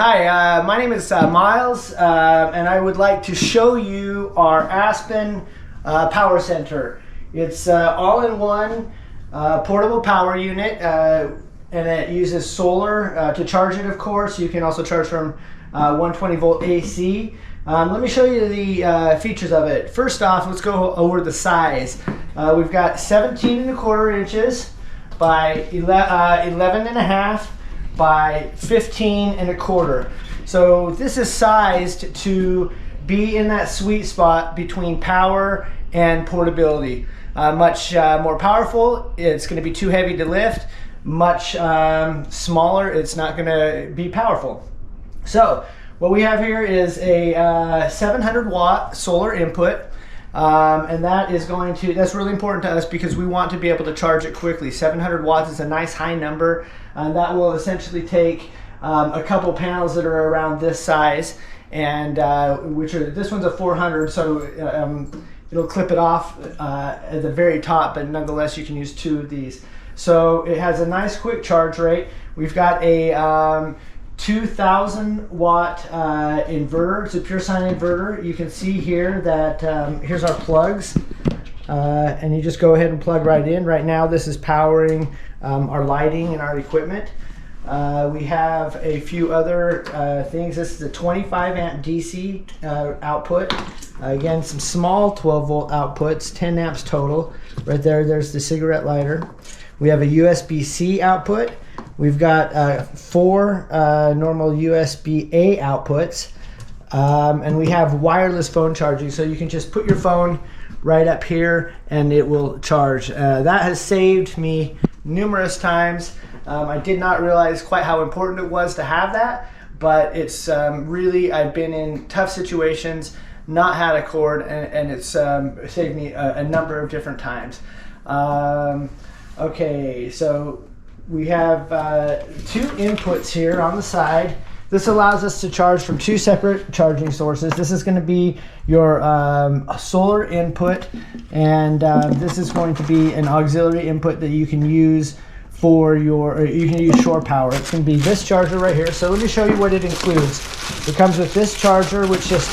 Hi, my name is Miles, and I would like to show you our Aspen power center. It's all-in-one portable power unit, and it uses solar to charge it, of course. You can also charge from 120 volt AC. Let me show you the features of it. First off, let's go over the size. We've got 17.25 inches by 11.5 by 15.25. So this is sized to be in that sweet spot between power and portability. Much more powerful, it's going to be too heavy to lift. Much smaller, it's not going to be powerful. So what we have here is a 700 watt solar input. And that's really important to us because we want to be able to charge it quickly. 700 watts is a nice high number, and that will essentially take a couple panels that are around this size, and this one's a 400, so it'll clip it off at the very top, but nonetheless you can use two of these. So it has a nice quick charge rate. We've got a 2000 watt inverter. It's a pure sine inverter. You can see here that here's our plugs, and you just go ahead and plug right in. Right now this is powering our lighting and our equipment. We have a few other things. This is a 25 amp DC output. Again, some small 12 volt outputs, 10 amps total. Right there's the cigarette lighter. We have a USB-C output. We've got 4 normal USB-A outputs, and we have wireless phone charging, so you can just put your phone right up here and it will charge. That has saved me numerous times. I did not realize quite how important it was to have that, but it's really, I've been in tough situations, not had a cord, and it's saved me a number of different times. Okay, so we have 2 inputs here on the side. This allows us to charge from 2 separate charging sources. This is going to be your solar input, and this is going to be an auxiliary input that you can use for you can use shore power. It's going to be this charger right here. So let me show you what it includes. It comes with this charger, which just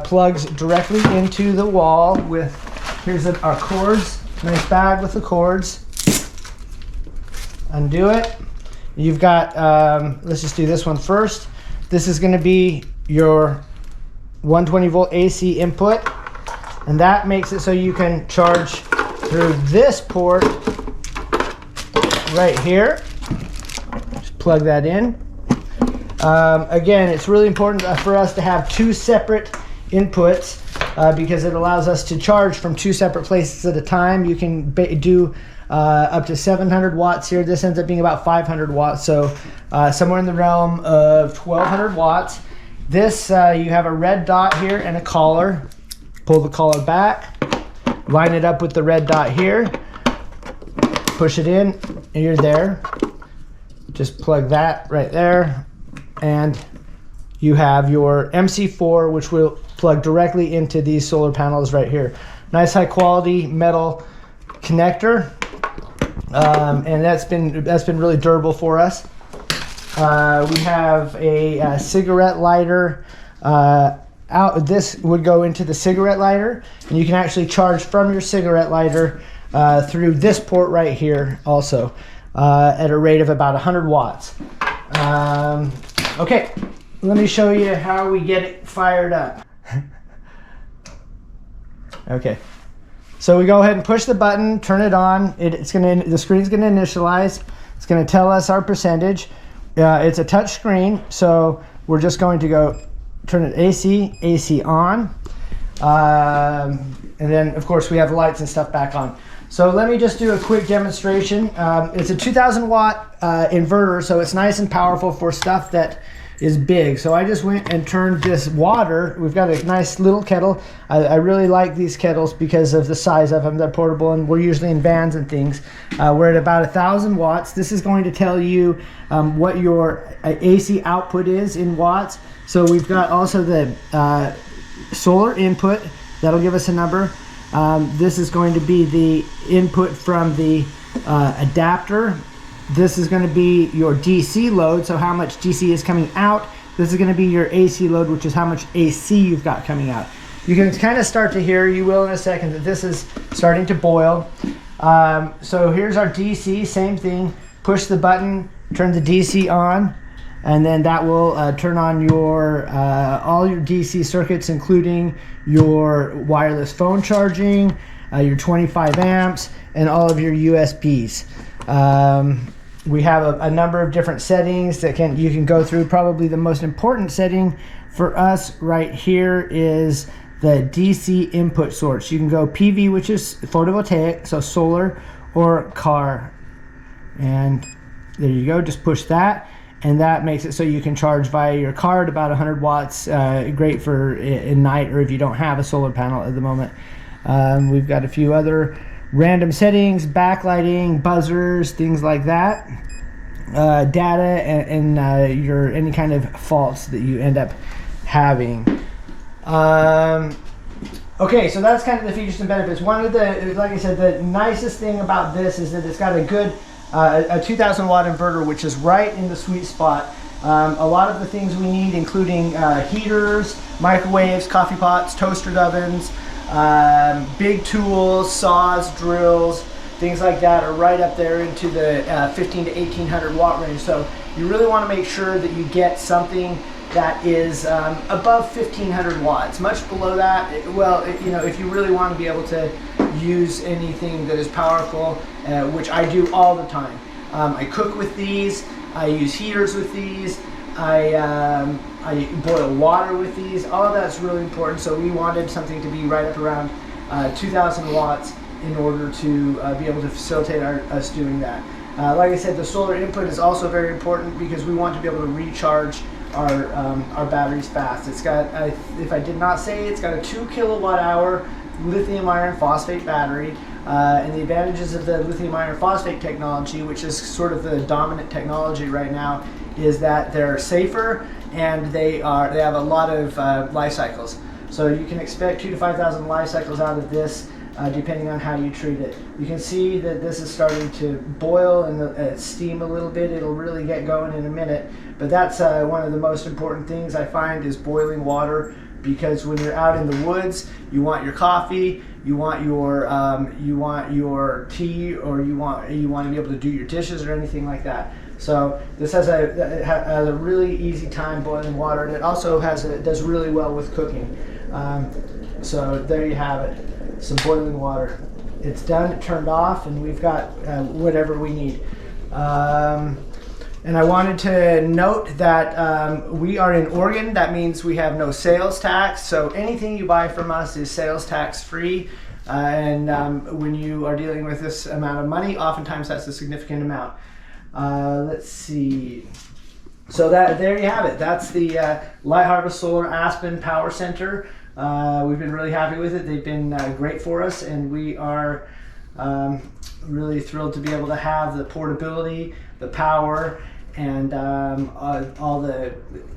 plugs directly into the wall with, here's our cords, nice bag with the cords. Undo it. You've got, let's just do this one first. This is going to be your 120 volt AC input, and that makes it so you can charge through this port right here. Just plug that in. Again, it's really important for us to have 2 separate inputs because it allows us to charge from 2 separate places at a time. You can do up to 700 watts here. This ends up being about 500 watts, so somewhere in the realm of 1200 watts. This, you have a red dot here and a collar. Pull the collar back, line it up with the red dot here, push it in, and you're there. Just plug that right there, and you have your MC4, which will plug directly into these solar panels right here. Nice high quality metal connector. And that's been really durable for us. We have a cigarette lighter out. This would go into the cigarette lighter, and you can actually charge from your cigarette lighter through this port right here also at a rate of about 100 watts. Okay, let me show you how we get it fired up. Okay. So we go ahead and push the button, turn it on. The screen's going to initialize. It's going to tell us our percentage. It's a touch screen, so we're just going to go turn it AC on. And then, of course, we have lights and stuff back on. So let me just do a quick demonstration. It's a 2000 watt inverter, so it's nice and powerful for stuff that is big. So I just went and turned this water. We've got a nice little kettle. I really like these kettles because of the size of them. They're portable, and we're usually in vans and things. We're at about 1000 watts. This is going to tell you what your AC output is in watts. So we've got also the solar input. That'll give us a number. This is going to be the input from the adapter This is going to be your DC load, so how much DC is coming out. This is going to be your AC load, which is how much AC you've got coming out. You can kind of start to hear, you will in a second, that this is starting to boil. So here's our DC, same thing. Push the button, turn the DC on, and then that will turn on your all your DC circuits, including your wireless phone charging, your 25 amps, and all of your USBs. We have a number of different settings that you can go through. Probably the most important setting for us right here is the DC input source. You can go PV, which is photovoltaic, so solar, or car. And there you go, just push that. And that makes it so you can charge via your car at about 100 watts. Great for in night, or if you don't have a solar panel at the moment. We've got a few other random settings, backlighting, buzzers, things like that. Data and your any kind of faults that you end up having. Okay, so that's kind of the features and benefits. One of the, like I said, the nicest thing about this is that it's got a good a 2,000 watt inverter, which is right in the sweet spot. A lot of the things we need, including heaters, microwaves, coffee pots, toaster ovens, big tools, saws, drills, things like that are right up there into the 15 to 1800 watt range. So you really want to make sure that you get something that is above 1500 watts. Much below that, you know, if you really want to be able to use anything that is powerful, which I do all the time. I cook with these, I use heaters with these, I boil water with these. All of that's really important, so we wanted something to be right up around 2000 watts in order to be able to facilitate us doing that. Like I said, the solar input is also very important because we want to be able to recharge our batteries fast. It's got, if I did not say, it's got a 2 kilowatt hour lithium iron phosphate battery. And the advantages of the lithium iron phosphate technology, which is sort of the dominant technology right now, is that they're safer and they have a lot of life cycles. So you can expect 2,000 to 5,000 life cycles out of this, depending on how you treat it. You can see that this is starting to boil and steam a little bit. It'll really get going in a minute. But that's one of the most important things I find is boiling water, because when you're out in the woods, you want your coffee, you want your tea, or you want to be able to do your dishes or anything like that. So this has a really easy time boiling water, and it also does really well with cooking. So there you have it, some boiling water. It's done, it turned off, and we've got whatever we need. And I wanted to note that we are in Oregon. That means we have no sales tax. So anything you buy from us is sales tax free. And when you are dealing with this amount of money, oftentimes that's a significant amount. Let's see. So there you have it. That's the LightHarvest Solar Aspen Power Center. We've been really happy with it. They've been great for us, and we are really thrilled to be able to have the portability, the power, and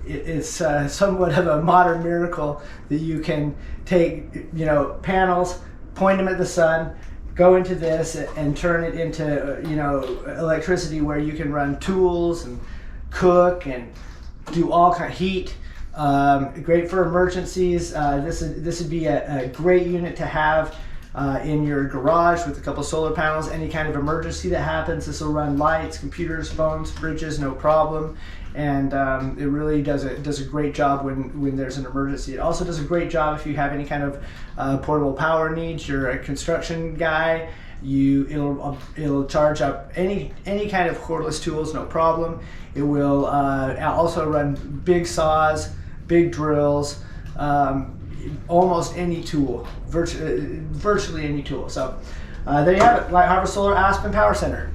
it's somewhat of a modern miracle that you can take, you know, panels, point them at the sun, go into this and turn it into, you know, electricity where you can run tools and cook and do all kind of heat. Great for emergencies. This would be a great unit to have in your garage with a couple solar panels. Any kind of emergency that happens, this will run lights, computers, phones, fridges, no problem. And it really does a great job when there's an emergency. It also does a great job if you have any kind of portable power needs. You're a construction guy, it'll charge up any kind of cordless tools, no problem. It will also run big saws, big drills, almost any tool, virtually any tool. So there you have it, LightHarvest Solar Aspen Power Center.